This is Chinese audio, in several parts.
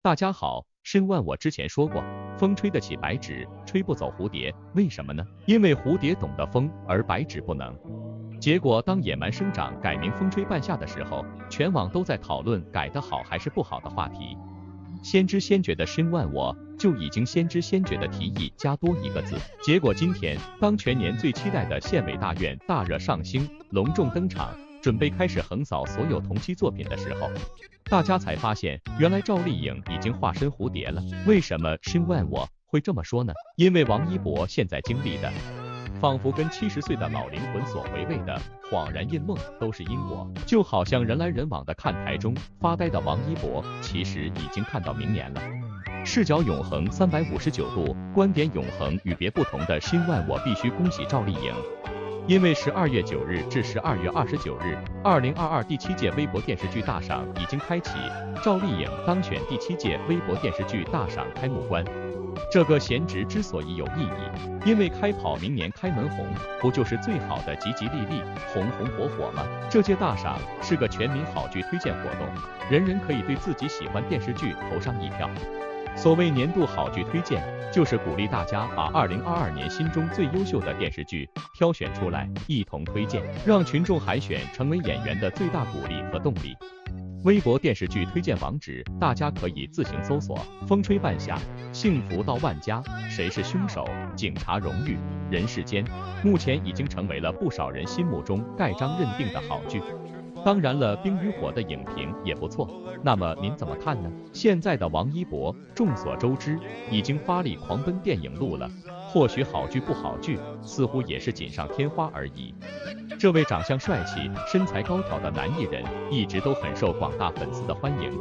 大家好，申万我之前说过，风吹得起白纸，吹不走蝴蝶，为什么呢？因为蝴蝶懂得风，而白纸不能。结果当野蛮生长改名风吹半夏的时候，全网都在讨论改得好还是不好的话题。先知先觉的申万我就已经先知先觉的提议加多一个字。结果今天，当全年最期待的县委大院大热上星隆重登场，准备开始横扫所有同期作品的时候，大家才发现，原来赵丽颖已经化身蝴蝶了。为什么申万我会这么说呢？因为王一博现在经历的，仿佛跟70岁的老灵魂所回味的恍然印梦都是因果，就好像人来人往的看台中发呆的王一博，其实已经看到明年了。视角永恒359度，观点永恒与别不同的申万我必须恭喜赵丽颖。因为12月9日至12月29日，2022第7届微博电视剧大赏已经开启，赵丽颖当选第7届微博电视剧大赏开幕官。这个贤职之所以有意义，因为开跑明年开门红，不就是最好的吉吉利利、红红火火吗？这届大赏是个全民好剧推荐活动，人人可以对自己喜欢电视剧投上一票。所谓年度好剧推荐，就是鼓励大家把2022年心中最优秀的电视剧挑选出来，一同推荐，让群众海选成为演员的最大鼓励和动力。微博电视剧推荐网址，大家可以自行搜索：风吹半夏、幸福到万家、谁是凶手、警察荣誉、人世间，目前已经成为了不少人心目中盖章认定的好剧。当然了，冰与火的影评也不错，那么您怎么看呢？现在的王一博，众所周知，已经发力狂奔电影路了，或许好剧不好剧，似乎也是锦上添花而已。这位长相帅气、身材高挑的男艺人，一直都很受广大粉丝的欢迎。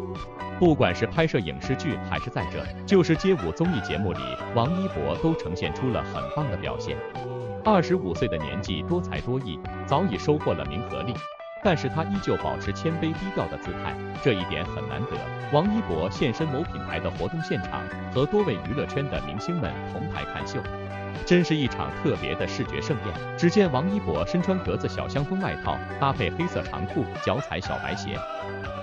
不管是拍摄影视剧，还是在这就是街舞综艺节目里，王一博都呈现出了很棒的表现。25岁的年纪，多才多艺，早已收获了名和利。但是他依旧保持谦卑低调的姿态，这一点很难得。王一博现身某品牌的活动现场，和多位娱乐圈的明星们同台看秀，真是一场特别的视觉盛宴。只见王一博身穿格子小香风外套，搭配黑色长裤，脚踩小白鞋，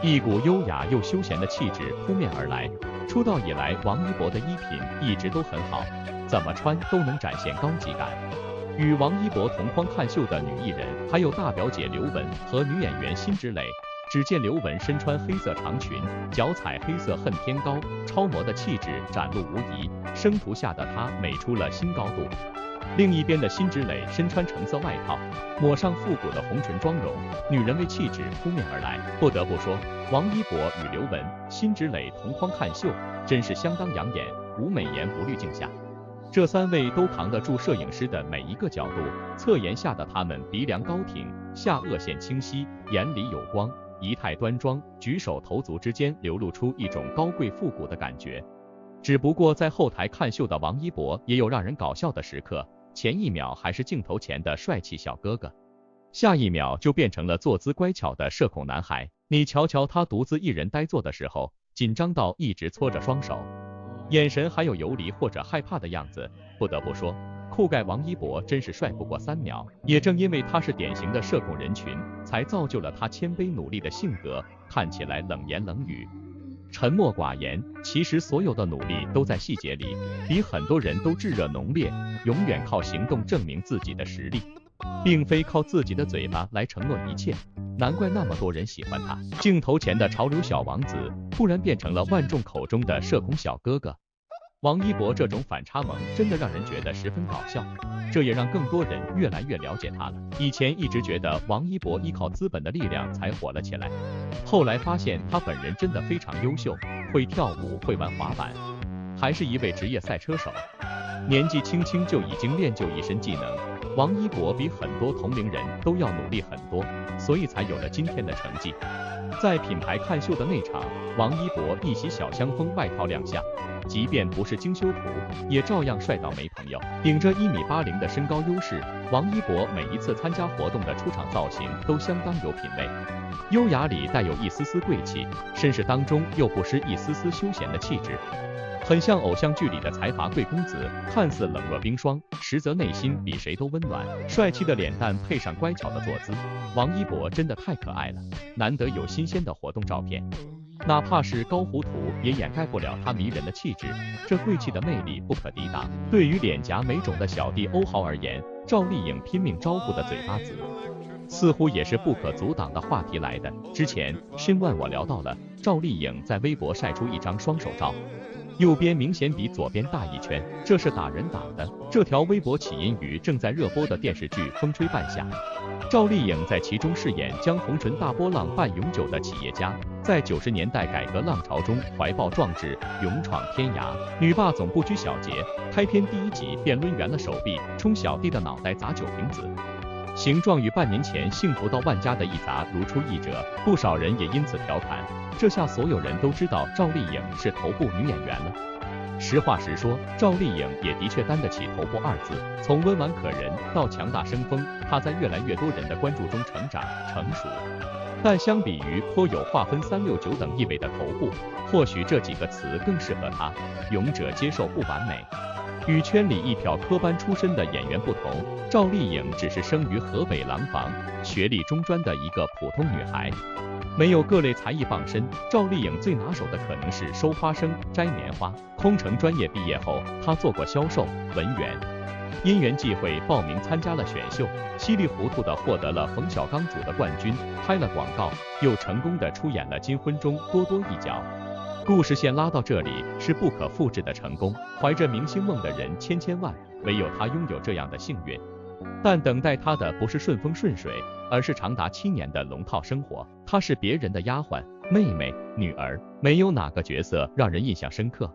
一股优雅又休闲的气质扑面而来。出道以来，王一博的衣品一直都很好，怎么穿都能展现高级感。与王一博同框看秀的女艺人还有大表姐刘雯和女演员辛芷蕾。只见刘雯身穿黑色长裙，脚踩黑色恨天高，超模的气质展露无遗，生图下的她美出了新高度。另一边的辛芷蕾身穿橙色外套，抹上复古的红唇妆容，女人味气质扑面而来。不得不说，王一博与刘雯、辛芷蕾同框看秀，真是相当养眼，无美颜不滤镜下。这3位都扛得住摄影师的每一个角度，侧颜下的他们鼻梁高挺，下颚线清晰，眼里有光，仪态端庄，举手投足之间流露出一种高贵复古的感觉。只不过在后台看秀的王一博也有让人搞笑的时刻，前一秒还是镜头前的帅气小哥哥，下一秒就变成了坐姿乖巧的社恐男孩。你瞧瞧他独自一人呆坐的时候，紧张到一直搓着双手，眼神还有游离或者害怕的样子。不得不说，酷盖王一博真是帅不过3秒。也正因为他是典型的社恐人群，才造就了他谦卑努力的性格，看起来冷言冷语、沉默寡言，其实所有的努力都在细节里，比很多人都炙热浓烈，永远靠行动证明自己的实力，并非靠自己的嘴巴来承诺一切。难怪那么多人喜欢他。镜头前的潮流小王子，突然变成了万众口中的社恐小哥哥。王一博这种反差萌真的让人觉得十分搞笑，这也让更多人越来越了解他了。以前一直觉得王一博依靠资本的力量才火了起来，后来发现他本人真的非常优秀，会跳舞，会玩滑板，还是一位职业赛车手，年纪轻轻就已经练就一身技能。王一博比很多同龄人都要努力很多，所以才有了今天的成绩。在品牌看秀的那场，王一博一袭小香风外套亮相，即便不是精修图，也照样帅到没朋友。顶着1.80米的身高优势，王一博每一次参加活动的出场造型都相当有品味，优雅里带有一丝丝贵气，绅士当中又不失一丝丝休闲的气质。很像偶像剧里的财阀贵公子，看似冷若冰霜，实则内心比谁都温暖。帅气的脸蛋配上乖巧的坐姿，王一博真的太可爱了，难得有新鲜的活动照片。哪怕是高糊涂也掩盖不了他迷人的气质，这贵气的魅力不可抵挡。对于脸颊没肿的小弟欧豪而言，赵丽颖拼命招呼的嘴巴子，似乎也是不可阻挡的话题来的。之前新万我聊到了赵丽颖在微博晒出一张双手照，右边明显比左边大一圈，这是打人挡的。这条微博起因于正在热播的电视剧《风吹半夏》，赵丽颖在其中饰演将红唇大波浪伴永久的企业家，在90年代改革浪潮中怀抱壮志，勇闯天涯。女霸总不拘小节，开篇第1集便抡圆了手臂，冲小弟的脑袋砸酒瓶子，形状与半年前幸福到万家的一砸如出一辙，不少人也因此调侃，这下所有人都知道赵丽颖是头部女演员了。实话实说，赵丽颖也的确担得起头部2字，从温婉可人到强大生风，她在越来越多人的关注中成长成熟。但相比于颇有划分369等意味的头部，或许这几个词更适合她，勇者接受不完美。与圈里一票科班出身的演员不同，赵丽颖只是生于河北廊坊，学历中专的一个普通女孩，没有各类才艺傍身。赵丽颖最拿手的可能是收花生、摘棉花。空乘专业毕业后，她做过销售、文员，因缘际会报名参加了选秀，稀里糊涂的获得了冯小刚组的冠军，拍了广告，又成功的出演了金婚中多多一角。故事线拉到这里是不可复制的成功，怀着明星梦的人千千万，唯有她拥有这样的幸运。但等待她的不是顺风顺水，而是长达7年的龙套生活。她是别人的丫鬟、妹妹、女儿，没有哪个角色让人印象深刻，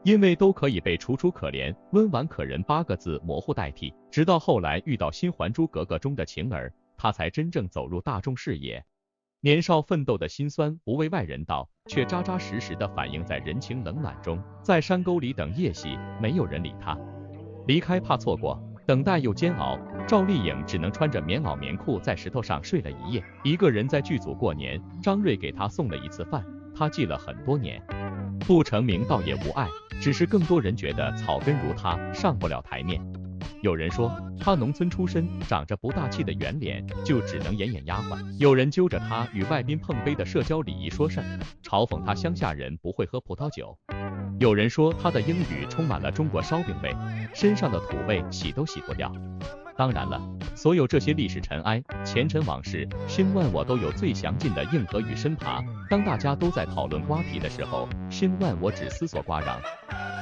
因为都可以被楚楚可怜、温婉可人8个字模糊代替。直到后来遇到新《还珠格格》中的晴儿，她才真正走入大众视野。年少奋斗的辛酸不为外人道，却扎扎实实地反映在人情冷暖中。在山沟里等夜戏，没有人理她，离开怕错过，等待又煎熬。赵丽颖只能穿着棉袄棉裤在石头上睡了一夜，一个人在剧组过年。张瑞给她送了1次饭，她记了很多年。不成名倒也无碍，只是更多人觉得草根如她上不了台面。有人说她农村出身，长着不大气的圆脸，就只能演丫鬟。有人揪着她与外宾碰杯的社交礼仪说事儿，嘲讽她乡下人不会喝葡萄酒。有人说她的英语充满了中国烧饼味，身上的土味洗都洗不掉。当然了，所有这些历史尘埃、前尘往事，新万我都有最详尽的硬核与深扒。当大家都在讨论瓜皮的时候，新万我只思索瓜瓤。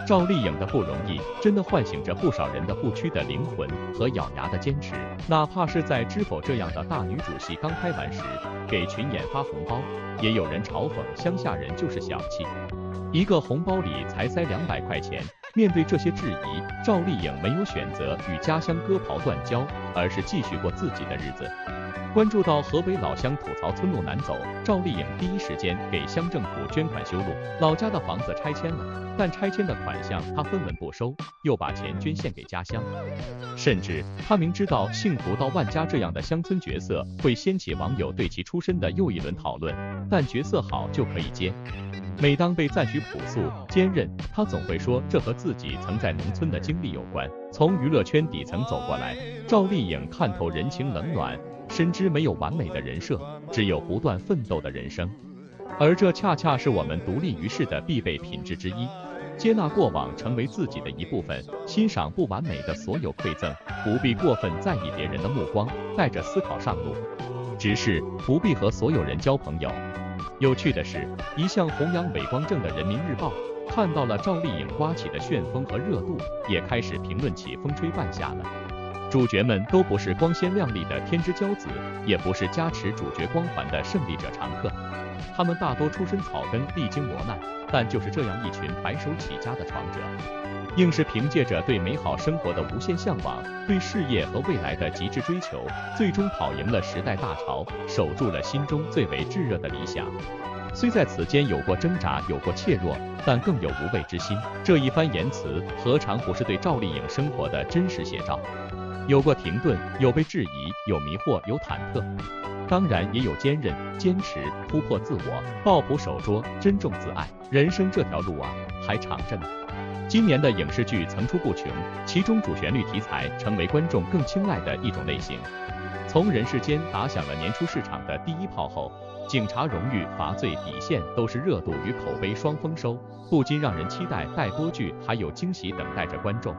赵丽颖的不容易，真的唤醒着不少人的不屈的灵魂和咬牙的坚持。哪怕是在《知否》这样的大女主戏刚拍完时，给群演发红包，也有人嘲讽乡下人就是小气，一个红包里才塞200块钱。面对这些质疑，赵丽颖没有选择与家乡割袍断交，而是继续过自己的日子。关注到河北老乡吐槽村路难走，赵丽颖第一时间给乡政府捐款修路。老家的房子拆迁了，但拆迁的款项她分文不收，又把钱捐献给家乡。甚至她明知道幸福到万家这样的乡村角色会掀起网友对其出身的又一轮讨论，但角色好就可以接。每当被赞许朴素坚韧，她总会说这和自己曾在农村的经历有关。从娱乐圈底层走过来，赵丽颖看透人情冷暖，深知没有完美的人设，只有不断奋斗的人生。而这恰恰是我们独立于世的必备品质之一。接纳过往成为自己的一部分，欣赏不完美的所有馈赠，不必过分在意别人的目光，带着思考上路。只是不必和所有人交朋友。有趣的是，一向弘扬伪光正的人民日报看到了赵丽颖刮起的旋风和热度，也开始评论起风吹半夏了。主角们都不是光鲜亮丽的天之骄子，也不是加持主角光环的胜利者常客，他们大多出身草根，历经磨难，但就是这样一群白手起家的闯者，硬是凭借着对美好生活的无限向往，对事业和未来的极致追求，最终跑赢了时代大潮，守住了心中最为炙热的理想。虽在此间有过挣扎，有过怯弱，但更有无畏之心。这一番言辞，何尝不是对赵丽颖生活的真实写照？有过停顿，有被质疑，有迷惑，有忐忑，当然也有坚韧、坚持、突破自我、抱朴守拙、珍重自爱。人生这条路啊，还长着呢。今年的影视剧层出不穷，其中主旋律题材成为观众更青睐的一种类型。从《人世间》打响了年初市场的第一炮后，警察荣誉、罚罪、底线都是热度与口碑双丰收，不禁让人期待待播剧还有惊喜等待着观众。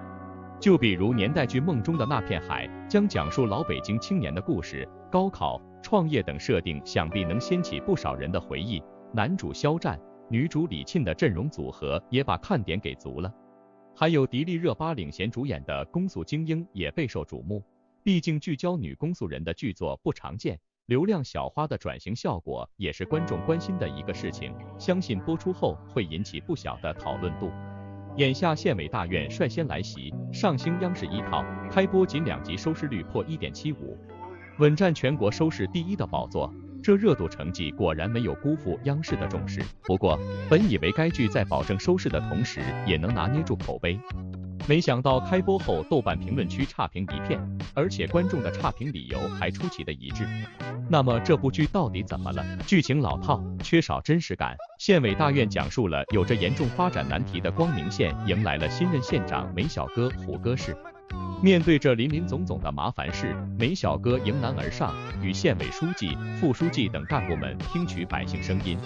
就比如年代剧《梦中的那片海》，将讲述老北京青年的故事，高考、创业等设定，想必能掀起不少人的回忆。男主肖战、女主李沁的阵容组合也把看点给足了。还有迪丽热巴领衔主演的《公诉精英》也备受瞩目，毕竟聚焦女公诉人的剧作不常见。流量小花的转型效果也是观众关心的一个事情，相信播出后会引起不小的讨论度。眼下县委大院率先来袭，上星央视一套，开播仅2集收视率破 1.75， 稳占全国收视第1的宝座。这热度成绩果然没有辜负央视的重视。不过，本以为该剧在保证收视的同时，也能拿捏住口碑。没想到开播后，豆瓣评论区差评一片，而且观众的差评理由还出奇的一致。那么这部剧到底怎么了？剧情老套，缺少真实感。县委大院讲述了有着严重发展难题的光明县迎来了新任县长梅小哥胡歌氏。面对着林林总总的麻烦事，梅小哥迎难而上，与县委书记、副书记等干部们听取百姓声音。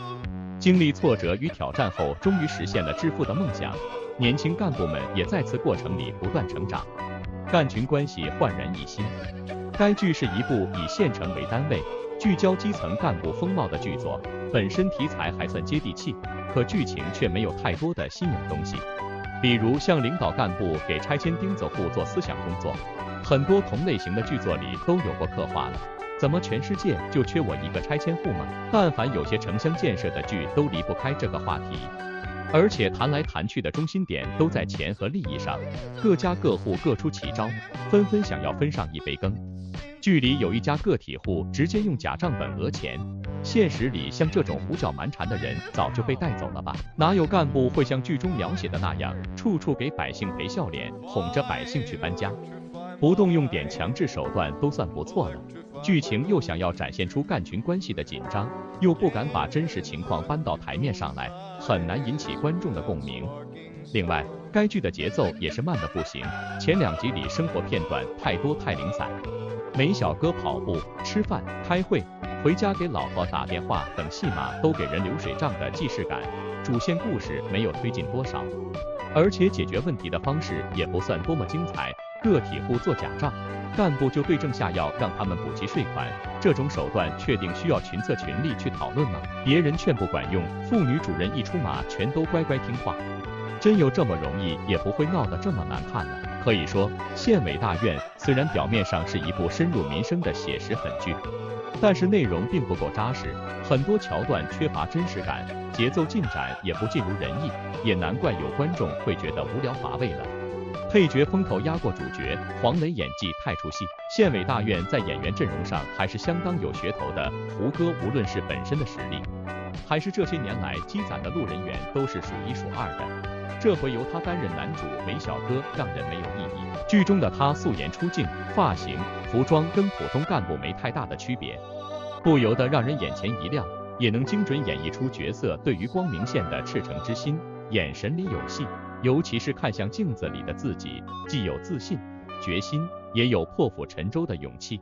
经历挫折与挑战后，终于实现了致富的梦想。年轻干部们也在此过程里不断成长，干群关系焕然一新。该剧是一部以县城为单位，聚焦基层干部风貌的剧作，本身题材还算接地气，可剧情却没有太多的新颖东西。比如像领导干部给拆迁钉子户做思想工作，很多同类型的剧作里都有过刻画了。怎么全世界就缺我一个拆迁户吗？但凡有些城乡建设的剧都离不开这个话题。而且谈来谈去的中心点都在钱和利益上，各家各户各出奇招，纷纷想要分上一杯羹。剧里有一家个体户直接用假账本讹钱，现实里像这种胡搅蛮缠的人早就被带走了吧？哪有干部会像剧中描写的那样，处处给百姓赔笑脸，哄着百姓去搬家？不动用点强制手段都算不错了。剧情又想要展现出干群关系的紧张，又不敢把真实情况搬到台面上来，很难引起观众的共鸣。另外，该剧的节奏也是慢的不行，前2集里生活片段太多太零散，梅小哥跑步、吃饭、开会、回家给老婆打电话等戏码都给人流水账的既视感，主线故事没有推进多少，而且解决问题的方式也不算多么精彩。个体户做假账，干部就对症下药让他们补齐税款，这种手段确定需要群策群力去讨论吗？别人劝不管用，妇女主人一出马全都乖乖听话，真有这么容易也不会闹得这么难看了。可以说，县委大院虽然表面上是一部深入民生的写实狠剧，但是内容并不够扎实，很多桥段缺乏真实感，节奏进展也不尽如人意，也难怪有观众会觉得无聊乏味了。配角风头压过主角，黄磊演技太出戏。县委大院在演员阵容上还是相当有噱头的，胡歌无论是本身的实力，还是这些年来积攒的路人缘，都是数1数2的。这回由他担任男主梅小哥，让人没有异议。剧中的他素颜出镜，发型、服装跟普通干部没太大的区别，不由得让人眼前一亮，也能精准演绎出角色对于光明县的赤诚之心，眼神里有戏。尤其是看向镜子里的自己，既有自信、决心，也有破釜沉舟的勇气。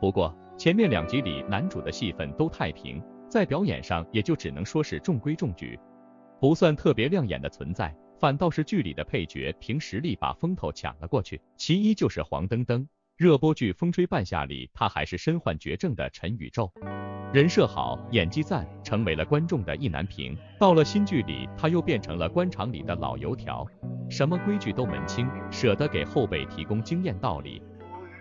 不过，前面2集里男主的戏份都太平，在表演上也就只能说是中规中矩，不算特别亮眼的存在。反倒是剧里的配角凭实力把风头抢了过去。其一就是黄登登，热播剧《风吹半夏》里，他还是身患绝症的陈宇宙。人设好，演技赞，成为了观众的意难平。到了新剧里，他又变成了官场里的老油条，什么规矩都门清，舍得给后辈提供经验道理，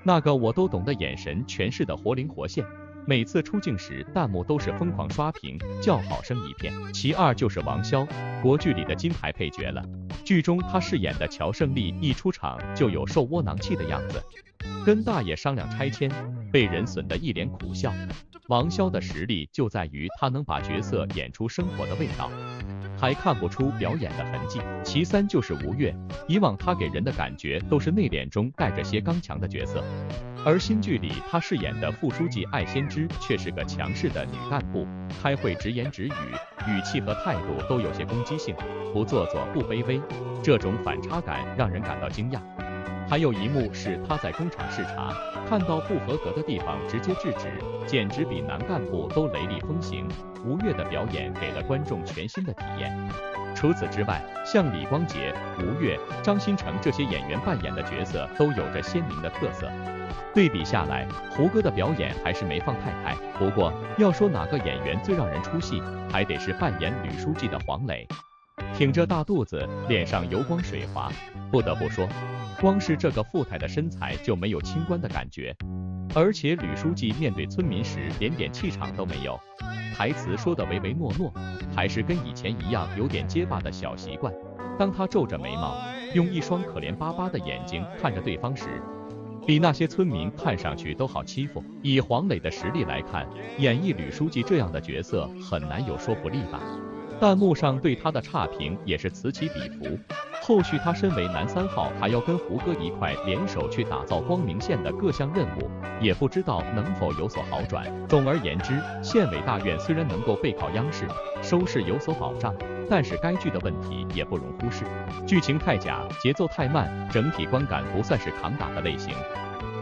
那个我都懂的眼神诠释的活灵活现。每次出镜时，弹幕都是疯狂刷屏，叫好声一片。其二就是王骁，国剧里的金牌配角了。剧中他饰演的乔胜利一出场就有受窝囊气的样子，跟大爷商量拆迁，被人损得一脸苦笑。王骁的实力就在于他能把角色演出生活的味道，还看不出表演的痕迹。其三就是吴越，以往他给人的感觉都是内敛中带着些刚强的角色，而新剧里他饰演的副书记艾先知却是个强势的女干部，开会直言直语，语气和态度都有些攻击性，不做作不卑微，这种反差感让人感到惊讶。还有一幕是他在工厂视察，看到不合格的地方直接制止，简直比男干部都雷厉风行。吴越的表演给了观众全新的体验。除此之外，像李光洁、吴越、张新成这些演员扮演的角色都有着鲜明的特色。对比下来，胡歌的表演还是没放太开。不过，要说哪个演员最让人出戏，还得是扮演吕书记的黄磊。挺着大肚子，脸上油光水滑，不得不说，光是这个富态的身材就没有清官的感觉。而且吕书记面对村民时连点气场都没有，台词说的唯唯诺诺，还是跟以前一样有点结巴的小习惯。当他皱着眉毛，用一双可怜巴巴的眼睛看着对方时，比那些村民看上去都好欺负。以黄磊的实力来看，演绎吕书记这样的角色很难有说服力吧。弹幕上对他的差评也是此起彼伏。后续他身为男3号，还要跟胡歌一块联手去打造光明县的各项任务，也不知道能否有所好转。总而言之，县委大院虽然能够背靠央视，收视有所保障，但是该剧的问题也不容忽视，剧情太假，节奏太慢，整体观感不算是扛打的类型。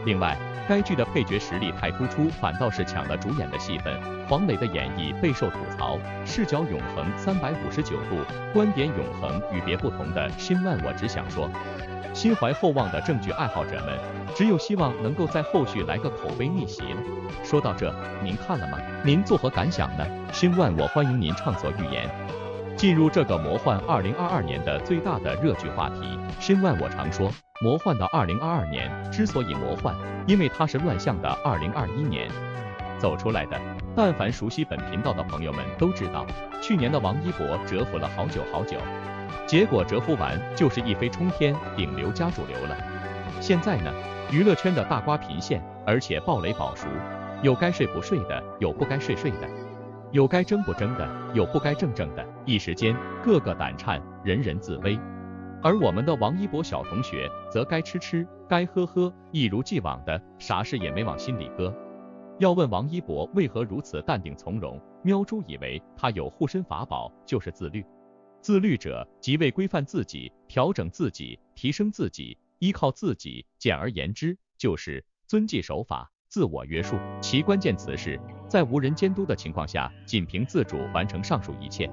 另外，该剧的配角实力太突出，反倒是抢了主演的戏份。黄磊的演绎备受吐槽，视角永恒359度，观点永恒，与别不同的新万我只想说，心怀厚望的正剧爱好者们，只有希望能够在后续来个口碑逆袭了。说到这，您看了吗？您作何感想呢？新万我欢迎您畅所欲言。进入这个魔幻2022年的最大的热剧话题，新万我常说，魔幻的2022年之所以魔幻，因为它是乱象的2021年走出来的。但凡熟悉本频道的朋友们都知道，去年的王一博蛰伏了好久好久，结果蛰伏完就是一飞冲天，顶流加主流了。现在呢，娱乐圈的大瓜频现，而且暴雷保熟，有该睡不睡的，有不该睡的，有该争不争的，有不该争的，一时间个个胆颤，人人自危。而我们的王一博小同学则该吃，该喝，一如既往的啥事也没往心里搁。要问王一博为何如此淡定从容，喵猪以为他有护身法宝，就是自律。自律者即为规范自己，调整自己，提升自己，依靠自己，简而言之就是遵纪守法，自我约束。其关键词是在无人监督的情况下，仅凭自主完成上述一切。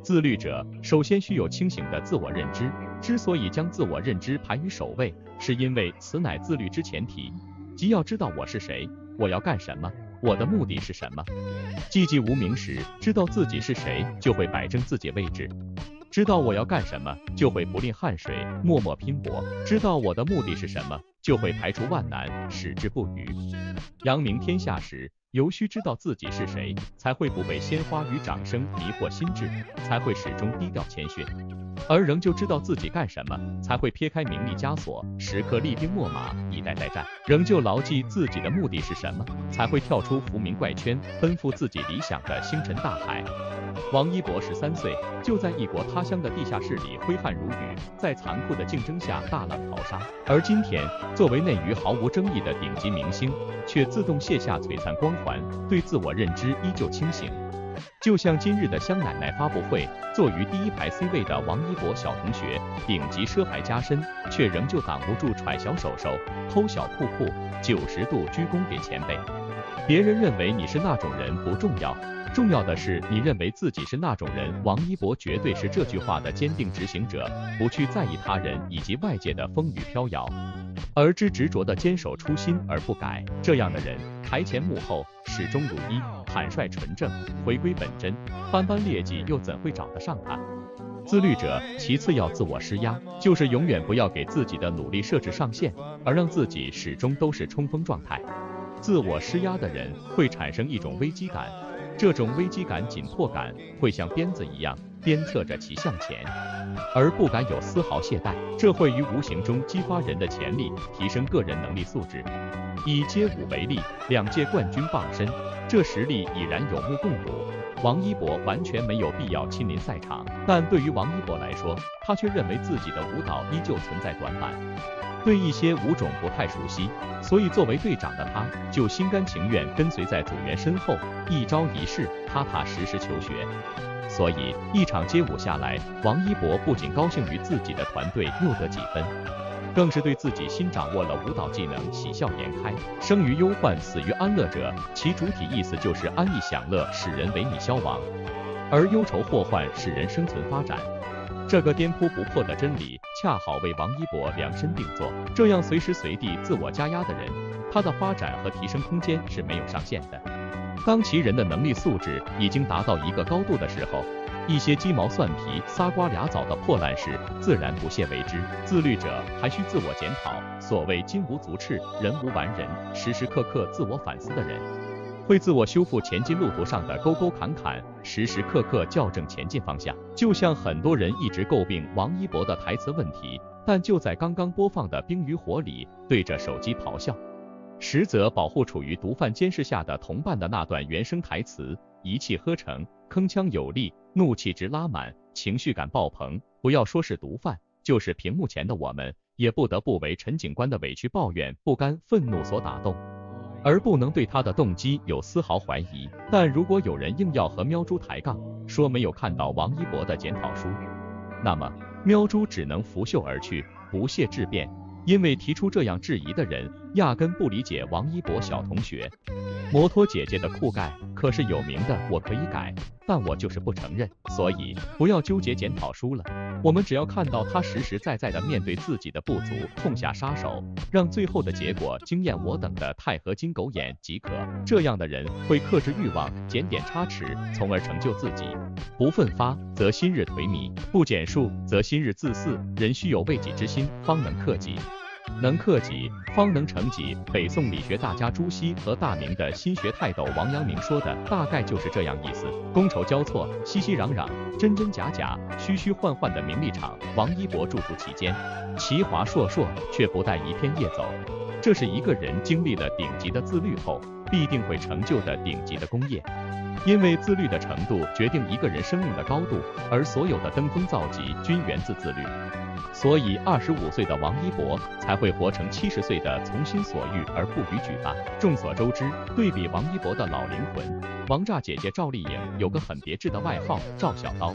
自律者首先需有清醒的自我认知，之所以将自我认知排于首位，是因为此乃自律之前提，即要知道我是谁，我要干什么，我的目的是什么。寂寂无名时，知道自己是谁，就会摆正自己位置。知道我要干什么，就会不吝汗水，默默拼搏。知道我的目的是什么，就会排除万难，矢志不渝。扬名天下时，尤需知道自己是谁，才会不被鲜花与掌声迷惑心智，才会始终低调谦逊。而仍旧知道自己干什么，才会撇开名利枷锁，时刻厉兵秣马，以待待战。仍旧牢记自己的目的是什么，才会跳出浮名怪圈，奔赴自己理想的星辰大海。王一博13岁，就在异国他乡的地下室里挥汗如雨，在残酷的竞争下大浪淘沙。而今天，作为内娱毫无争议的顶级明星，却自动卸下璀璨光环，对自我认知依旧清醒。就像今日的香奶奶发布会，坐于第一排 C 位的王一博小同学，顶级奢牌加身，却仍旧挡不住揣小手手，偷小裤裤，90度鞠躬给前辈。别人认为你是那种人不重要，重要的是你认为自己是那种人。王一博绝对是这句话的坚定执行者，不去在意他人以及外界的风雨飘摇，而之执着的坚守初心而不改。这样的人，台前幕后始终如一，坦率纯正，回归本真，斑斑劣迹又怎会找得上他？自律者其次要自我施压，就是永远不要给自己的努力设置上限，而让自己始终都是冲锋状态。自我施压的人会产生一种危机感，这种危机感、紧迫感会像鞭子一样鞭策着其向前，而不敢有丝毫懈怠，这会于无形中激发人的潜力，提升个人能力素质。以街舞为例，2届冠军傍身，这实力已然有目共睹。王一博完全没有必要亲临赛场，但对于王一博来说，他却认为自己的舞蹈依旧存在短板，对一些舞种不太熟悉，所以作为队长的他，就心甘情愿跟随在组员身后，一招一式，踏踏实实求学。所以一场街舞下来，王一博不仅高兴于自己的团队又得几分，更是对自己新掌握了舞蹈技能喜笑颜开。生于忧患，死于安乐者，其主体意思就是安逸享乐，使人萎靡消亡；而忧愁祸患，使人生存发展。这个颠扑不破的真理，恰好为王一博量身定做。这样随时随地自我加压的人，他的发展和提升空间是没有上限的。当其人的能力素质已经达到一个高度的时候，一些鸡毛蒜皮、仨瓜俩枣的破烂事，自然不屑为之。自律者还需自我检讨。所谓金无足赤，人无完人，时时刻刻自我反思的人，会自我修复前进路途上的沟沟坎坎，时时刻刻校正前进方向。就像很多人一直诟病王一博的台词问题，但就在刚刚播放的《冰与火》里，对着手机咆哮，实则保护处于毒贩监视下的同伴的那段原声台词，一气呵成，铿锵有力，怒气值拉满，情绪感爆棚。不要说是毒贩，就是屏幕前的我们，也不得不为陈警官的委屈抱怨、不甘、愤怒所打动，而不能对他的动机有丝毫怀疑。但如果有人硬要和喵猪抬杠，说没有看到王一博的检讨书，那么喵猪只能拂袖而去，不屑质辩。因为提出这样质疑的人，压根不理解王一博小同学。摩托姐姐的酷盖可是有名的，我可以改，但我就是不承认。所以不要纠结检讨书了，我们只要看到他实实在在的面对自己的不足，痛下杀手，让最后的结果惊艳我等的钛合金狗眼即可。这样的人会克制欲望，检点差池，从而成就自己。不奋发则心日颓靡，不减数则心日自肆。人须有为己之心，方能克己。能克己，方能成己。北宋理学大家朱熹和大明的心学泰斗王阳明说的大概就是这样意思。觥筹交错，熙熙攘攘，真真假假，虚虚幻幻的名利场，王一博驻足其间，奇华硕硕，却不带一片叶走。这是一个人经历了顶级的自律后，必定会成就的顶级的功业。因为自律的程度决定一个人生命的高度，而所有的登峰造极均源自自律。所以25岁的王一博才会活成70岁的从心所欲而不予举办。众所周知，对比王一博的老灵魂，王炸姐姐赵丽颖有个很别致的外号赵小刀，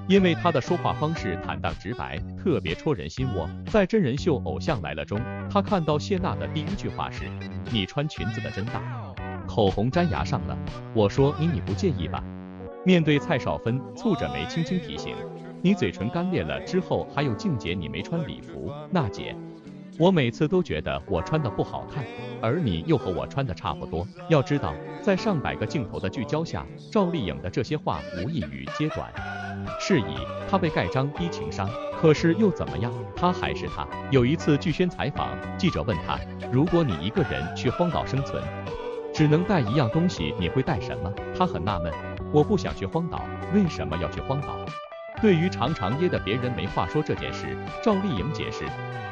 因为她的说话方式坦荡直白，特别戳人心窝。在真人秀《偶像来了》中，她看到谢娜的第一句话是：你穿裙子的真大，口红粘牙上了。我说你不介意吧？面对蔡少芬，蹙着眉轻轻提醒：你嘴唇干裂了。之后还有静姐你没穿礼服，娜姐，我每次都觉得我穿的不好看，而你又和我穿的差不多。要知道，在上百个镜头的聚焦下，赵丽颖的这些话无异于揭短。是以她被盖章低情商，可是又怎么样？她还是她。有一次剧宣采访，记者问她，如果你一个人去荒岛生存，只能带一样东西，你会带什么？她很纳闷，我不想去荒岛，为什么要去荒岛？对于常常噎得别人没话说这件事，赵丽颖解释，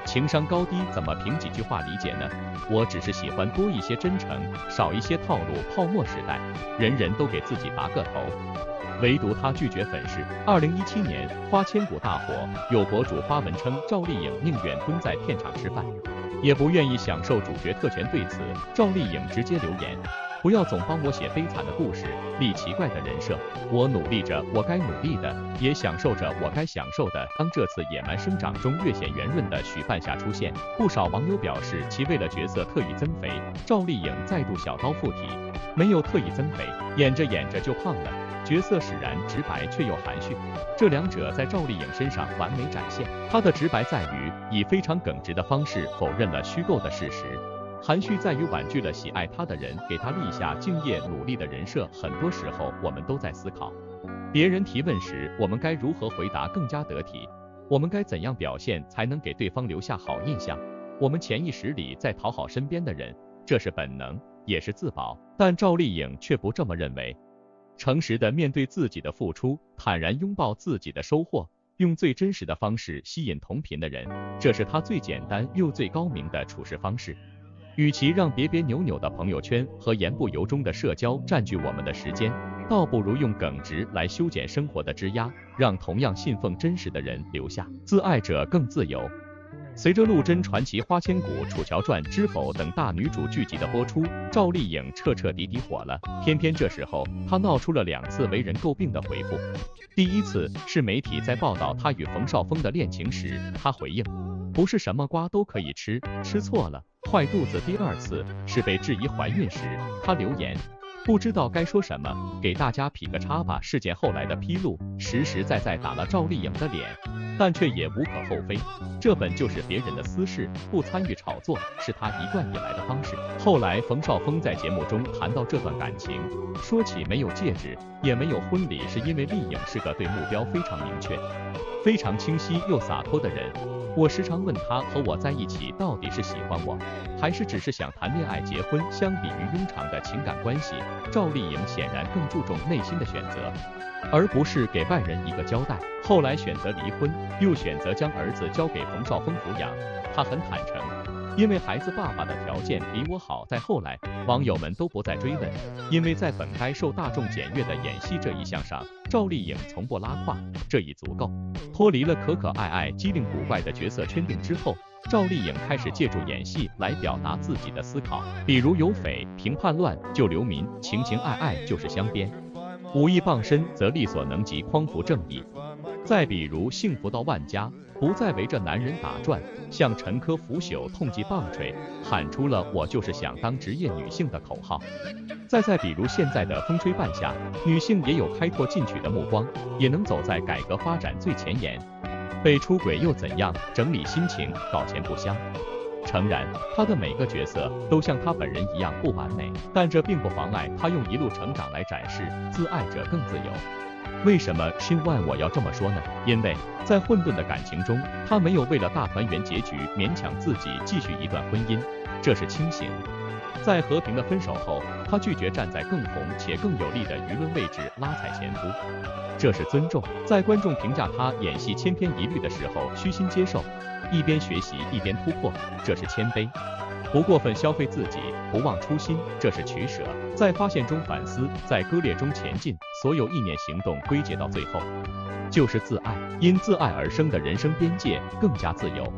情商高低怎么凭几句话理解呢？我只是喜欢多一些真诚，少一些套路。泡沫时代，人人都给自己拔个头，唯独他拒绝粉饰。2017年花千骨大火，有博主发文称赵丽颖宁愿蹲在片场吃饭，也不愿意享受主角特权。对此，赵丽颖直接留言，不要总帮我写悲惨的故事，立奇怪的人设。我努力着我该努力的，也享受着我该享受的。当这次《野蛮生长》中略显圆润的许半夏出现，不少网友表示其为了角色特意增肥。赵丽颖再度小刀附体，没有特意增肥，演着演着就胖了。角色使然直白却又含蓄，这两者在赵丽颖身上完美展现。她的直白在于以非常耿直的方式否认了虚构的事实，含蓄在于婉拒了喜爱他的人给他立下敬业努力的人设。很多时候我们都在思考，别人提问时我们该如何回答更加得体，我们该怎样表现才能给对方留下好印象。我们潜意识里在讨好身边的人，这是本能，也是自保。但赵丽颖却不这么认为，诚实的面对自己的付出，坦然拥抱自己的收获，用最真实的方式吸引同频的人，这是她最简单又最高明的处事方式。与其让别别扭扭的朋友圈和言不由衷的社交占据我们的时间，倒不如用耿直来修剪生活的枝桠，让同样信奉真实的人留下。自爱者更自由。随着《陆贞传奇》《花千骨》《楚乔传》《知否》等大女主剧集的播出，赵丽颖彻彻底底火了。偏偏这时候，她闹出了2次为人诟病的回复。第一次是媒体在报道她与冯绍峰的恋情时，她回应：“不是什么瓜都可以吃，吃错了，坏肚子。”第2次是被质疑怀孕时，她留言：“不知道该说什么，给大家劈个叉吧。”事件后来的披露，实实在在打了赵丽颖的脸，但却也无可厚非，这本就是别人的私事，不参与炒作是他一贯以来的方式。后来冯绍峰在节目中谈到这段感情，说起没有戒指，也没有婚礼，是因为丽颖是个对目标非常明确、非常清晰又洒脱的人。我时常问他和我在一起到底是喜欢我，还是只是想谈恋爱结婚。相比于庸常的情感关系，赵丽颖显然更注重内心的选择，而不是给外人一个交代。后来选择离婚，又选择将儿子交给冯绍峰抚养，她很坦诚，因为孩子爸爸的条件比我好。在后来，网友们都不再追问，因为在本该受大众检阅的演戏这一项上，赵丽颖从不拉胯，这已足够。脱离了可可爱爱机灵古怪的角色圈定之后，赵丽颖开始借助演戏来表达自己的思考，比如有匪平叛乱救流民，情情爱爱就是镶边，武艺傍身则力所能及匡扶正义。再比如幸福到万家，不再围着男人打转，向陈珂拂袖痛击棒槌，喊出了我就是想当职业女性的口号。再比如现在的风吹半夏，女性也有开拓进取的目光，也能走在改革发展最前沿。被出轨又怎样？整理心情，搞钱不香。诚然，她的每个角色都像她本人一样不完美，但这并不妨碍她用一路成长来展示自爱者更自由。为什么Shin1我要这么说呢？因为在混沌的感情中，她没有为了大团圆结局勉强自己继续一段婚姻，这是清醒。在和平的分手后，她拒绝站在更红且更有利的舆论位置拉踩前夫，这是尊重。在观众评价她演戏千篇一律的时候，虚心接受，一边学习一边突破，这是谦卑。不过分消费自己，不忘初心，这是取舍。在发现中反思，在割裂中前进，所有意念行动归结到最后，就是自爱。因自爱而生的人生边界更加自由。